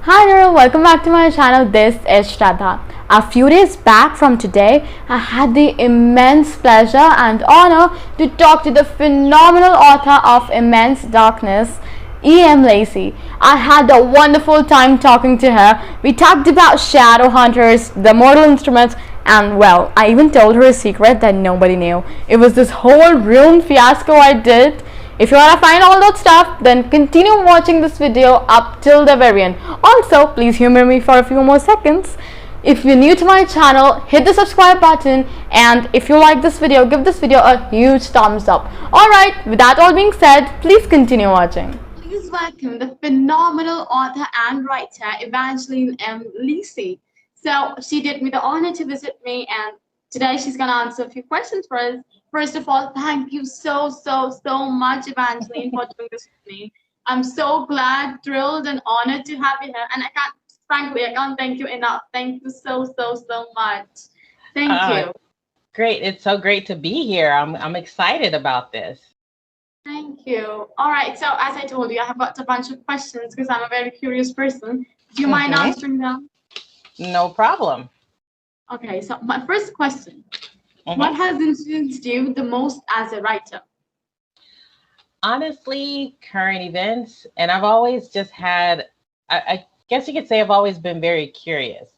Hi there, welcome back to my channel. This is Shraddha. A few days back from today, I had the immense pleasure and honor to talk to the phenomenal author of Immense Darkness, E.M. Lacey. I had a wonderful time talking to her. We talked about shadow hunters, the mortal instruments, and well, I even told her a secret that nobody knew. It was this whole rune fiasco I did. If you want to find all that stuff, then continue watching this video up till the very end. Also, please humor me for a few more seconds. If you're new to my channel, hit the subscribe button, and if you like this video, give this video a huge thumbs up. Alright, with that all being said, please continue watching. Please welcome the phenomenal author and writer Evangeline M. Lacey. So she did me the honor to visit me, and today she's going to answer a few questions for us. First of all, thank you so much, Evangeline, for doing this with me. I'm so glad, thrilled, and honored to have you here. And I can't thank you enough. Thank you so much. Thank you. Great. It's so great to be here. I'm excited about this. Thank you. All right. So as I told you, I have got a bunch of questions because I'm a very curious person. Do you mind answering them? No problem. Okay. So my first question. What has influenced you the most as a writer? Honestly, current events. And I've always just had, I guess you could say I've always been very curious.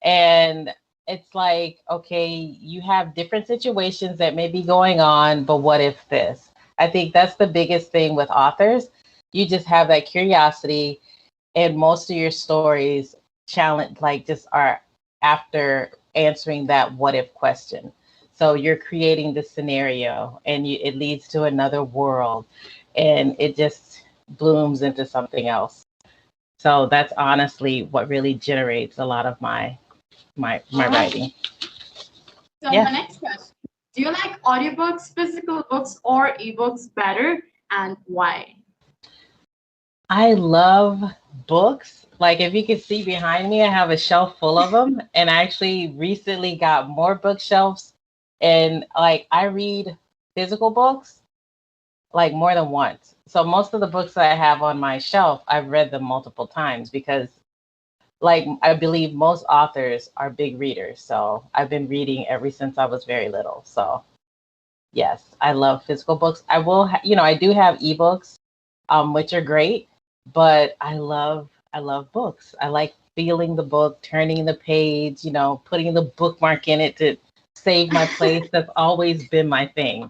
And it's like, okay, you have different situations that may be going on, but what if this? I think that's the biggest thing with authors. You just have that curiosity, and most of your stories just are after answering that what if question. So you're creating the scenario, and it leads to another world, and it just blooms into something else. So that's honestly what really generates a lot of my writing. So my next question: do you like audiobooks, physical books, or ebooks better, and why? I love books. Like, if you can see behind me, I have a shelf full of them, and I actually recently got more bookshelves. And like, I read physical books like more than once. So most of the books that I have on my shelf, I've read them multiple times because, like, I believe most authors are big readers. So I've been reading ever since I was very little. So yes, I love physical books. I will, I do have ebooks, which are great, but I love books. I like feeling the book, turning the page, putting the bookmark in it to save my place. That's always been my thing.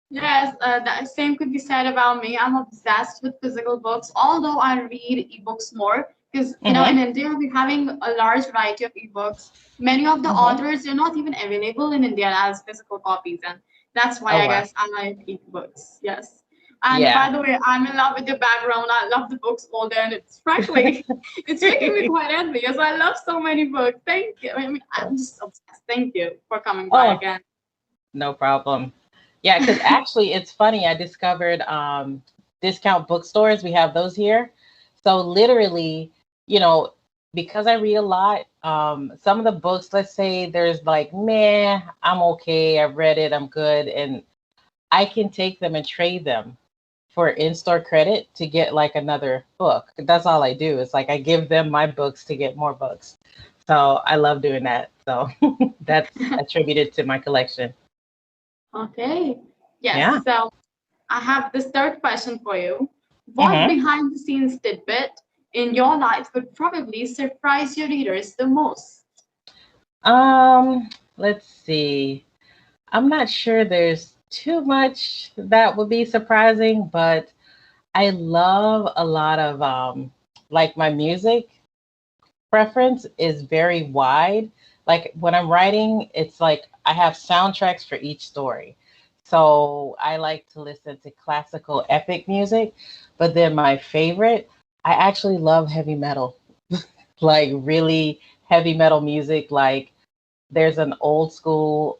Yes, the same could be said about me. I'm obsessed with physical books, although I read ebooks more because, in India, we're having a large variety of ebooks. Many of the authors, they're not even available in India as physical copies, and that's why I guess I like ebooks. Yes. And by the way, I'm in love with your background. I love the books folder, and it's frankly, it's making me quite envious. I love so many books. Thank you. I mean, I'm just obsessed. Thank you for coming by again. No problem. Yeah, because actually, it's funny. I discovered discount bookstores. We have those here. So literally, because I read a lot, some of the books, let's say there's like, meh, I'm okay. I've read it. I'm good. And I can take them and trade them for in-store credit to get like another book. That's all I do. It's like I give them my books to get more books. So I love doing that. So that's attributed to my collection. Okay. Yes. Yeah. So I have this third question for you. What behind the scenes tidbit in your life would probably surprise your readers the most? Let's see. I'm not sure there's too much that would be surprising, but I love a lot of like, my music preference is very wide. Like, when I'm writing, it's like I have soundtracks for each story. So I like to listen to classical epic music, but then my favorite, I actually love heavy metal. Like, really heavy metal music. Like, there's an old school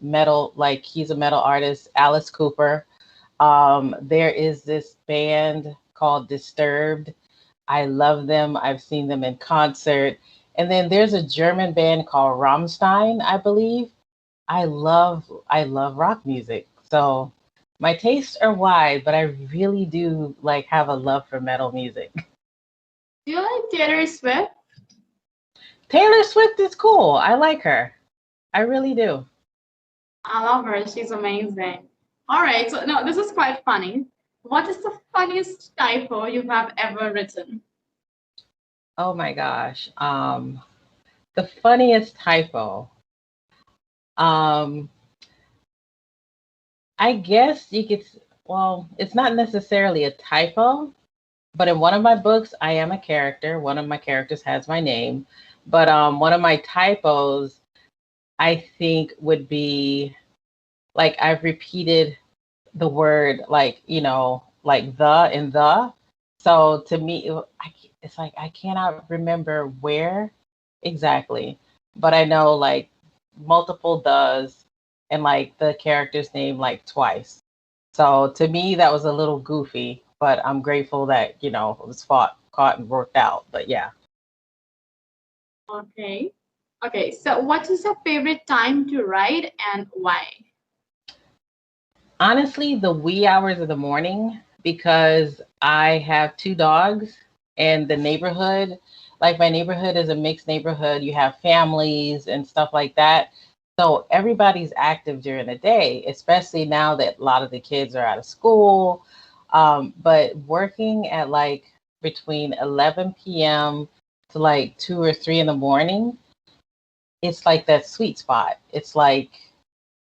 metal, like, he's a metal artist, Alice Cooper. There is this band called Disturbed. I love them. I've seen them in concert. And then there's a German band called Rammstein, I believe. I love rock music. So my tastes are wide, but I really do like have a love for metal music. Do you like Taylor Swift? Taylor Swift is cool. I like her. I really do. I love her. She's amazing. All right. So, no, this is quite funny. What is the funniest typo you have ever written? Oh my gosh. The funniest typo. Um, I guess you could, well, it's not necessarily a typo, but in one of my books, I am a character. One of my characters has my name. But one of my typos, I think, would be like I've repeated the word like, like the and the. So to me, it's like I cannot remember where exactly, but I know like multiple does and like the character's name like twice. So to me, that was a little goofy, but I'm grateful that, it was caught and worked out. But yeah. Okay. Okay. So, what is your favorite time to write and why? Honestly, the wee hours of the morning, because I have two dogs and the neighborhood, like my neighborhood is a mixed neighborhood. You have families and stuff like that. So everybody's active during the day, especially now that a lot of the kids are out of school. But working at like between 11 p.m. to like 2 or 3 in the morning, it's like that sweet spot. It's like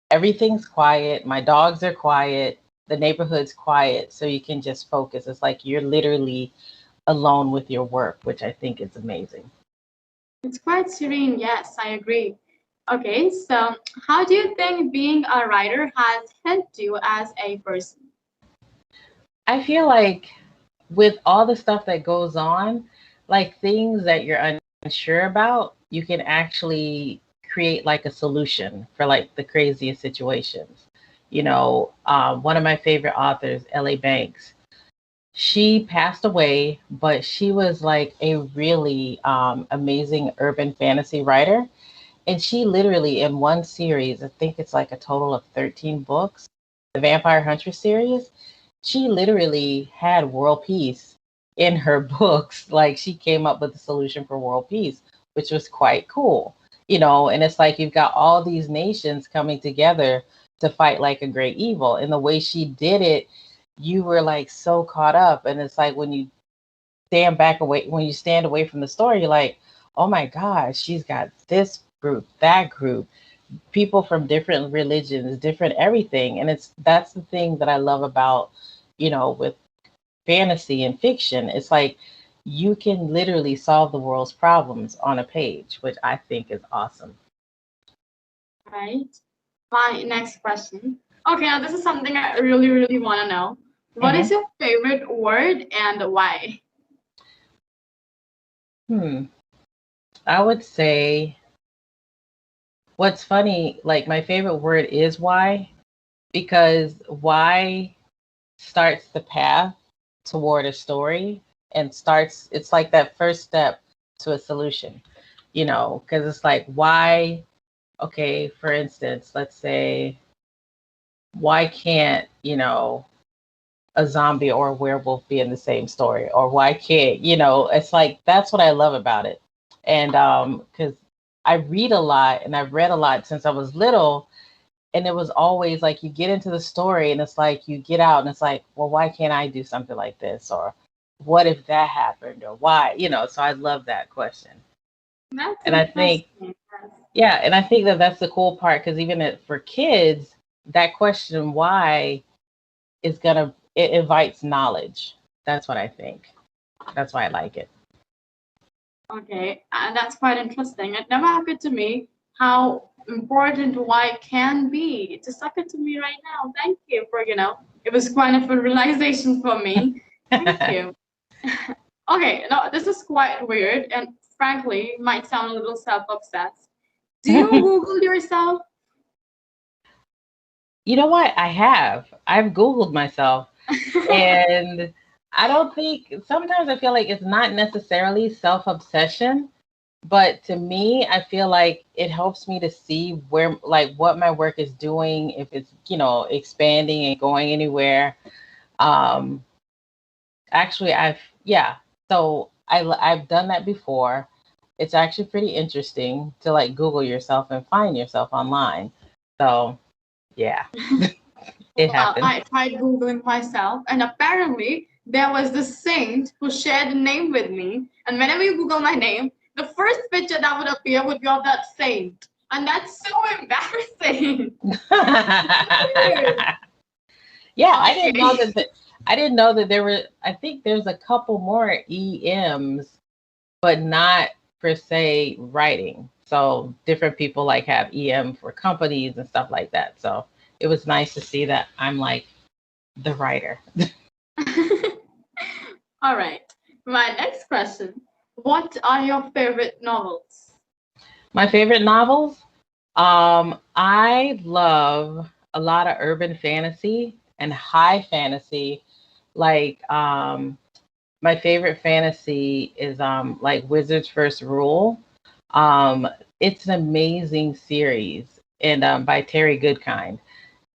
everything's quiet. My dogs are quiet. The neighborhood's quiet. So you can just focus. It's like you're literally alone with your work, which I think is amazing. It's quite serene. Yes, I agree. Okay. So, how do you think being a writer has helped you as a person? I feel like with all the stuff that goes on, like things that you're unsure about, you can actually create like a solution for like the craziest situations. One of my favorite authors, L.A. Banks, she passed away, but she was like a really amazing urban fantasy writer. And she literally, in one series, I think it's like a total of 13 books, the Vampire Huntress series, she literally had world peace in her books. Like she came up with the solution for world peace, which was quite cool. And it's like you've got all these nations coming together to fight like a great evil. And the way she did it, you were like so caught up. And it's like when you stand away from the story, you're like, oh my gosh, she's got this group, that group, people from different religions, different everything. And that's the thing that I love about, with fantasy and fiction. It's like you can literally solve the world's problems on a page, which I think is awesome. Right. My next question. Okay, now this is something I really, really want to know. What is Hmm. your favorite word and why? Hmm. I would say what's funny, like my favorite word is why, because why starts the path toward a story and it's like that first step to a solution, because it's like, why, okay, for instance, let's say, why can't, a zombie or a werewolf be in the same story? Or why can't, it's like, that's what I love about it. And because I read a lot and I've read a lot since I was little, and it was always like you get into the story and it's like you get out and it's like, well, why can't I do something like this? Or what if that happened? Or why? So I love that question. That's And I think, interesting. yeah, and I think that that's the cool part, because even for kids, that question why it invites knowledge. That's what I think. That's why I like it. Okay, that's quite interesting. It never occurred to me how important why can be. It just occurred to me right now. Thank you for, it was quite of a realization for me. Thank you. Okay, no, this is quite weird and frankly might sound a little self-obsessed. Do you Google yourself? You know what? I've Googled myself, and I don't think, sometimes I feel like it's not necessarily self obsession, but to me, I feel like it helps me to see where, like, what my work is doing, if it's, expanding and going anywhere. Um, Actually, yeah. So I've done that before. It's actually pretty interesting to like Google yourself and find yourself online. So yeah, it Well, happens. I tried Googling myself, and apparently there was this saint who shared a name with me. And whenever you Google my name, the first picture that would appear would be of that saint. And that's so embarrassing. Yeah, Okay. I didn't know that there were. I think there's a couple more EMs, but not per se writing. So different people like have EM for companies and stuff like that. So it was nice to see that I'm like the writer. All right. My next question. What are your favorite novels? My favorite novels. I love a lot of urban fantasy and high fantasy. Like my favorite fantasy is like Wizards First Rule. Um, it's an amazing series and by Terry Goodkind.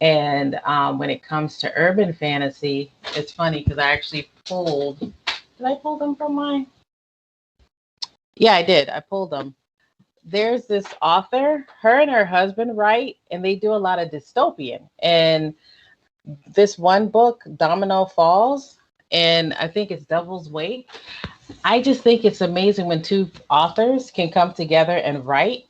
And when it comes to urban fantasy, it's funny because I actually pulled. Did I pull them from mine? Yeah, I did. I pulled them. There's this author, her and her husband write, and they do a lot of dystopian. And this one book, Domino Falls, and I think it's Devil's Weight. I just think it's amazing when two authors can come together and write,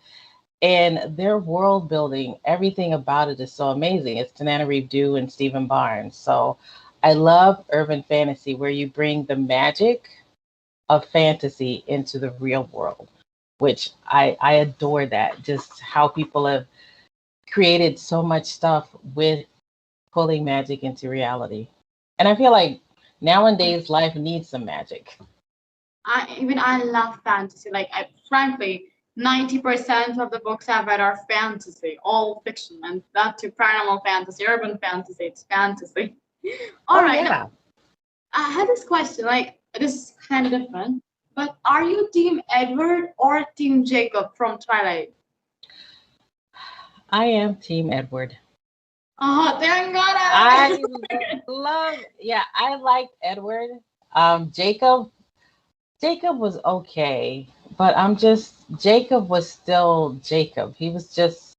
and their world building, everything about it is so amazing. It's Tananarive Due and Stephen Barnes. So I love urban fantasy where you bring the magic of fantasy into the real world, which I adore that. Just how people have created so much stuff with pulling magic into reality. And I feel like nowadays life needs some magic. I love fantasy. Like frankly, 90% of the books I've read are fantasy, all fiction, and that too paranormal fantasy, urban fantasy, it's fantasy. All Oh right, now yeah, I had this question, like this is kind of different, but are you Team Edward or Team Jacob from Twilight? I am Team Edward. Oh, thank God I I love, yeah, I liked Edward. Jacob was okay, but Jacob was still Jacob. He was just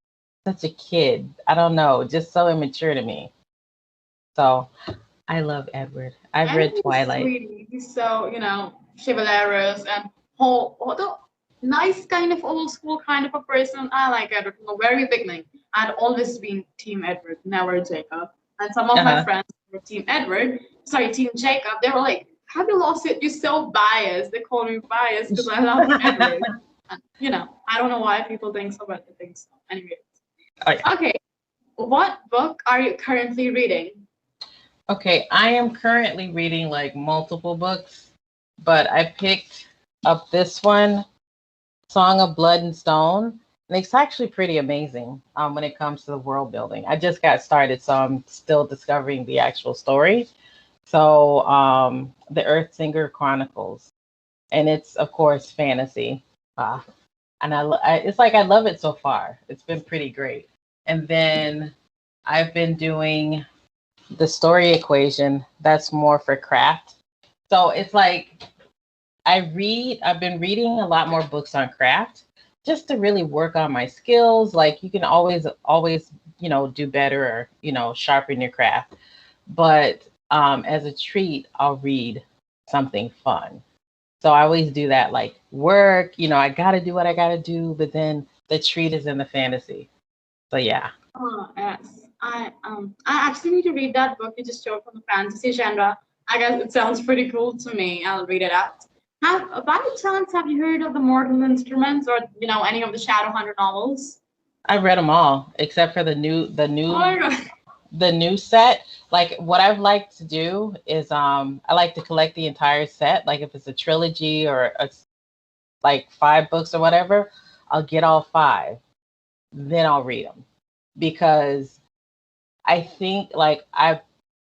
such a kid. I don't know, just so immature to me. So I love Edward. I've And read he's Twilight. sweet. He's so, chivalrous and whole, although nice kind of old school kind of a person. I like Edward from the very beginning. I'd always been Team Edward, never Jacob. And some of my Uh-huh. friends were Team Jacob. They were like, "Have you lost it? You're so biased." They call me biased because I love Edward. And, I don't know why people think so, but they think so. Anyway, Oh, yeah. okay. What book are you currently reading? Okay, I am currently reading like multiple books, but I picked up this one, Song of Blood and Stone. And it's actually pretty amazing when it comes to the world building. I just got started, so I'm still discovering the actual story. So, the Earthsinger Chronicles, and it's of course fantasy, uh, and it's like I love it so far. It's been pretty great. And then I've been doing the story equation. That's more for craft. So it's like I've been reading a lot more books on craft just to really work on my skills. Like you can always, do better or, sharpen your craft. But as a treat, I'll read something fun. So I always do that, like work, I got to do what I got to do, but then the treat is in the fantasy. So yeah. Oh, yes. I actually need to read that book you just showed from the fantasy genre. I guess it sounds pretty cool to me. I'll read it out. By any chance, have you heard of the Mortal Instruments or any of the Shadowhunter novels? I've read them all except for Oh my god. the new set. Like what I've liked to do is I like to collect the entire set. Like if it's a trilogy or like 5 books or whatever, I'll get all 5. Then I'll read them because I think like I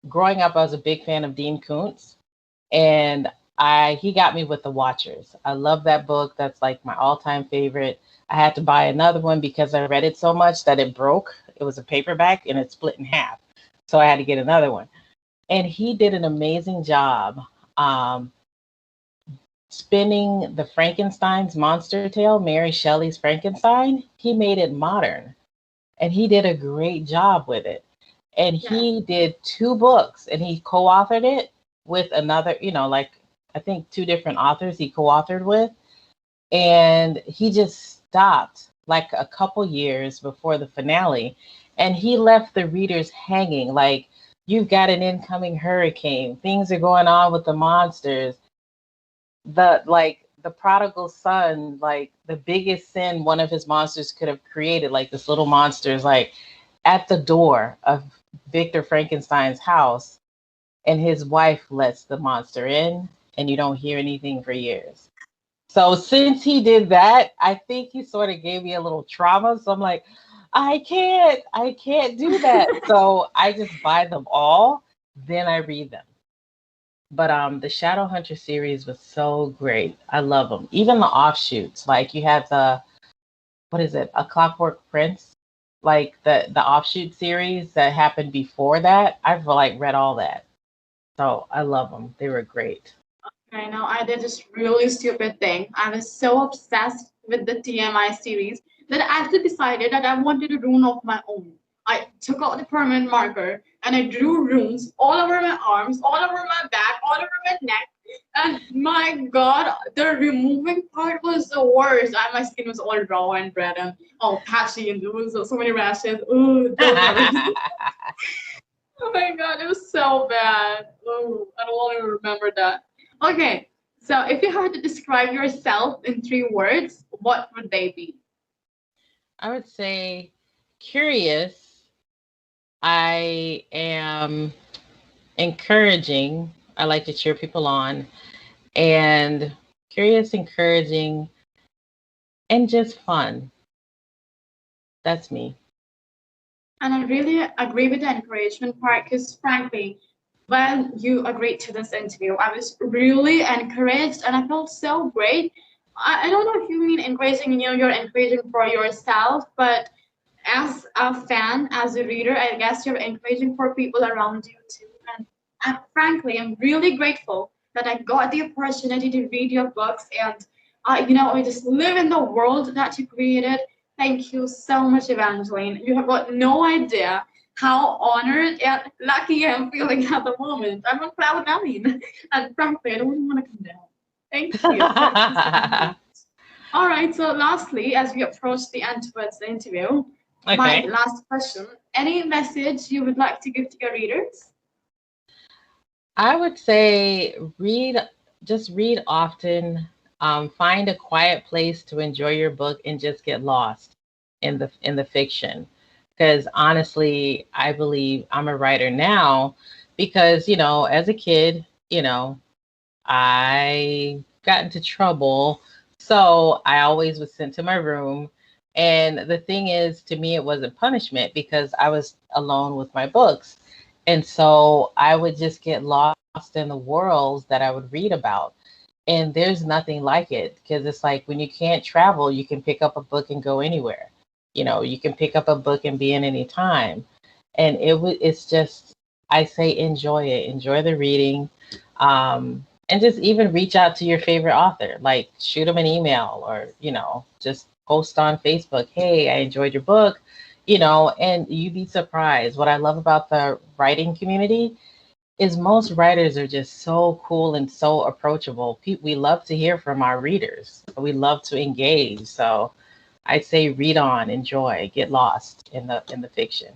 growing up I was a big fan of Dean Koontz, and I he got me with The Watchers. I love that book. That's like my all-time favorite. I had to buy another one because I read it so much that it broke. It was a paperback and it split in half. So I had to get another one. And he did an amazing job um, spinning the Frankenstein's monster tale, Mary Shelley's Frankenstein, he made it modern and he did a great job with it. And Yeah. he did two books and he co-authored it with another, like I think two different authors he co-authored with. And he just stopped like a couple years before the finale and he left the readers hanging like you've got an incoming hurricane, things are going on with the monsters, the prodigal son, like the biggest sin one of his monsters could have created, like this little monster is like at the door of Victor Frankenstein's house and his wife lets the monster in and you don't hear anything for years. So since he did that, I think he sort of gave me a little trauma. So I'm like, I can't do that. So I just buy them all, then I read them. But the Shadowhunter series was so great. I love them. Even the offshoots, like you had the what is it, A Clockwork Prince, like the offshoot series that happened before that. I've like read all that, so I love them. They were great. I know I did this really stupid thing. I was so obsessed with the TMI series that I actually decided that I wanted a rune of my own. I took out the permanent marker and I drew runes all over my arms, all over my back, all over my neck. And my God, the removing part was the worst. My skin was all raw and red and all patchy, and there was so many rashes. Ooh, don't ever. Oh my God, it was so bad. Oh, I don't want to remember that. Okay, so if you had to describe yourself in 3 words, what would they be? I would say curious. I am encouraging. I like to cheer people on. And curious, encouraging, and just fun. That's me. And I really agree with the encouragement part because, frankly, when you agreed to this interview, I was really encouraged and I felt so great. I don't know if you mean encouraging, you're encouraging for yourself, but as a fan, as a reader, I guess you're encouraging for people around you too. And frankly, I'm really grateful that I got the opportunity to read your books and, I just live in the world that you created. Thank you so much, Evangeline. You have got no idea how honored and lucky I'm feeling at the moment. I'm on cloud nine. And frankly, I don't even want to come down. Thank you. Thank you so much. All right, so lastly, as we approach the end towards the interview, my Okay. last question, any message you would like to give to your readers? I would say just read often. Find a quiet place to enjoy your book and just get lost in the fiction. Because honestly, I believe I'm a writer now because, as a kid, I got into trouble. So I always was sent to my room. And the thing is, to me, it wasn't punishment because I was alone with my books. And so I would just get lost in the worlds that I would read about. And there's nothing like it because it's like when you can't travel, you can pick up a book and go anywhere. You can pick up a book and be in any time. And it's just, I say enjoy it, enjoy the reading. And just even reach out to your favorite author, like shoot them an email or, just post on Facebook, hey, I enjoyed your book, and you'd be surprised. What I love about the writing community is most writers are just so cool and so approachable. We love to hear from our readers. We love to engage. So I'd say read on, enjoy, get lost in the fiction.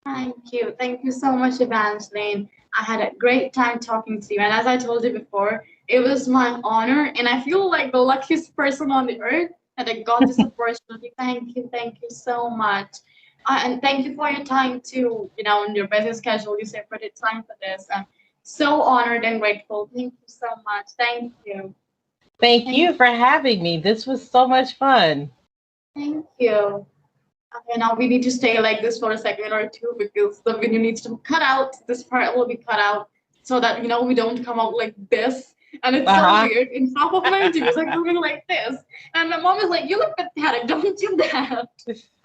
Thank you. Thank you so much, Evangeline. I had a great time talking to you. And as I told you before, it was my honor. And I feel like the luckiest person on the earth that I got this opportunity. Thank you. Thank you so much. And thank you for your time too. In your busy schedule, you separated time for this. I'm so honored and grateful. Thank you so much. Thank you. Thank Thank you for having me. This was so much fun. Thank you. Okay, now we need to stay like this for a second or two because the video needs to be cut out. This part will be cut out so that we don't come out like this. And it's so Uh weird. In half of my interviews, I'm coming like this. And my mom is like, "You look pathetic. Don't do that."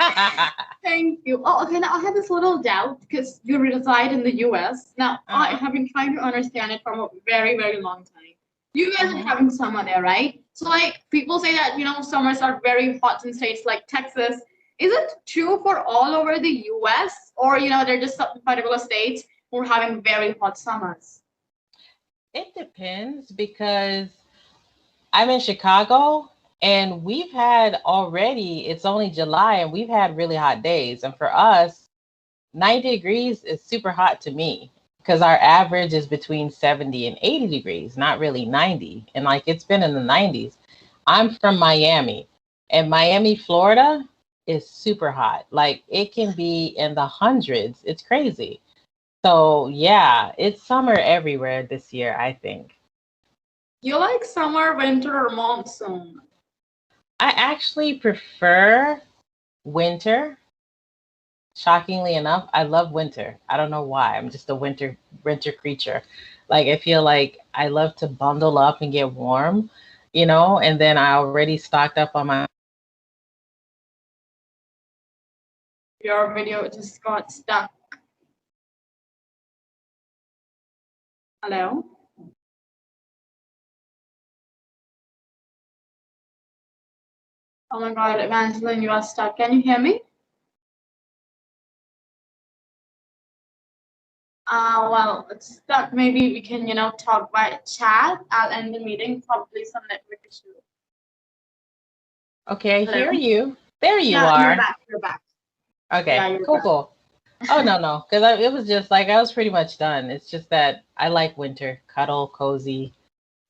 huh. Thank you. Oh, okay. Now I have this little doubt because you reside in the US. Now I Uh-huh. have been trying to understand it from a very, very long time. You guys are Mhm. having summer there, right? So like people say that summers are very hot in states like Texas. Is it true for all over the US, or there are just some particular states who are having very hot summers? It depends because I'm in Chicago and we've had already, it's only July and we've had really hot days. And for us, 90 degrees is super hot to me because our average is between 70 and 80 degrees, not really 90. And like it's been in the 90s. I'm from Miami, and Miami, Florida is super hot. Like it can be in the hundreds. It's crazy. So, yeah, it's summer everywhere this year, I think. You like summer, winter, or monsoon? I actually prefer winter. Shockingly enough, I love winter. I don't know why. I'm just a winter creature. Like I feel like I love to bundle up and get warm, and then I already stocked up on my. Your video just got stuck. Hello? Oh my god, Evangeline, you are stuck. Can you hear me? Well, it's stuck. Maybe we can, talk by chat. I'll end the meeting. Probably some network issue. Okay, I hear Hello? you. There you Yeah, you're are. back. You're back. Yeah, Okay, you're cool, back. cool. Oh no, because it was just like I was pretty much done. It's just that I like winter, cuddle, cozy,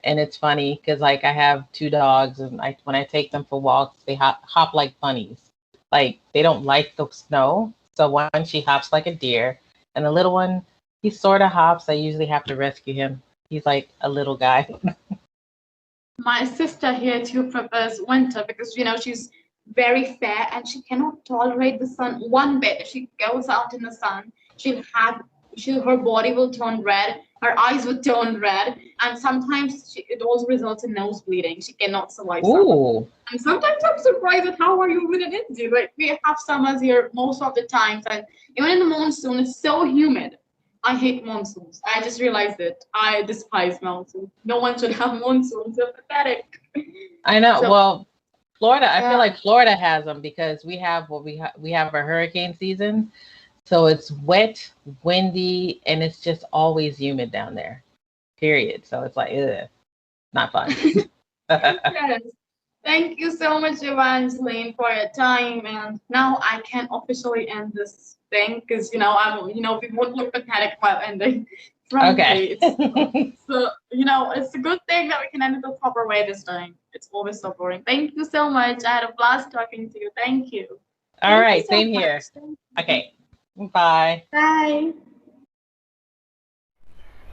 and it's funny because like I have two dogs, and when I take them for walks, they hop like bunnies. Like they don't like the snow, so one she hops like a deer, and the little one he sort of hops. I usually have to rescue him. He's like a little guy. My sister here too prefers winter because she's very fair and she cannot tolerate the sun one bit. If she goes out in the sun, her body will turn red, her eyes will turn red, and sometimes it also results in nose bleeding. She cannot survive summer. Ooh, And sometimes I'm surprised at how are you even in India. Like we have summers here most of the times, and even in the monsoon, it's so humid. I hate monsoons. I just realized it. I despise monsoons. No one should have monsoons. They're pathetic. I know. So Well, Florida. I feel yeah, like Florida has them because we have a hurricane season. So it's wet, windy, and it's just always humid down there. Period. So it's like, ugh, not fun. yes. Thank you so much, Evangeline, for your time. And now I can officially end this thing because we won't look pathetic while ending. Okay. Frankly, it's a good thing that we can end it the proper way this time. It's always so boring. Thank you so much. I had a blast talking to you. Thank you. All Thank you right. so Same much. here. Thank you. Okay. Bye. Bye.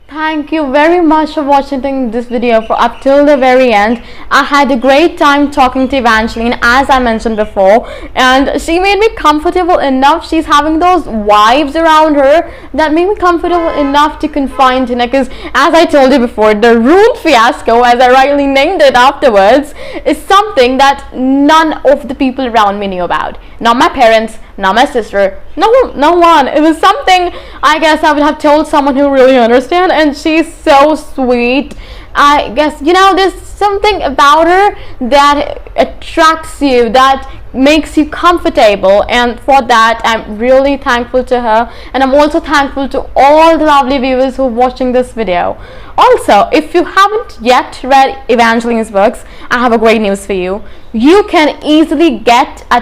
Thank you very much for watching this video for up till the very end. I had a great time talking to Evangeline, as I mentioned before, and she made me comfortable enough. She's having those vibes around her that made me comfortable enough to confide in her, because as I told you before, the Rune fiasco, as I rightly named it afterwards, is something that none of the people around me knew about. Not my parents, not my sister, no one. It was something I guess I would have told someone who really understands, and she's so sweet. I guess there's something about her that attracts you, that makes you comfortable, and for that I'm really thankful to her, and I'm also thankful to all the lovely viewers who are watching this video. Also, if you haven't yet read Evangeline's books, I have a great news for you. You can easily get a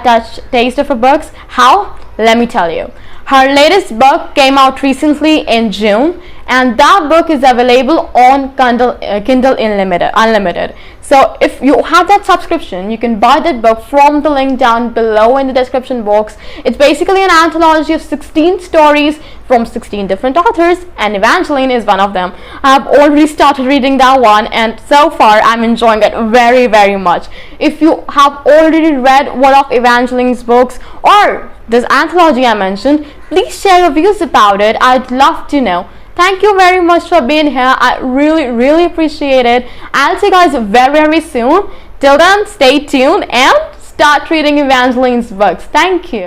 taste of her books. How? Let me tell you. Her latest book came out recently in June, and that book is available on Kindle Unlimited. So if you have that subscription, you can buy that book from the link down below in the description box. It's basically an anthology of 16 stories from 16 different authors, and Evangeline is one of them. I've already started reading that one, and so far I'm enjoying it very, very much. If you have already read one of Evangeline's books or this anthology I mentioned, please share your views about it. I'd love to know. Thank you very much for being here. I really, really appreciate it. I'll see you guys very, very soon. Till then, stay tuned and start reading Evangeline's books. Thank you.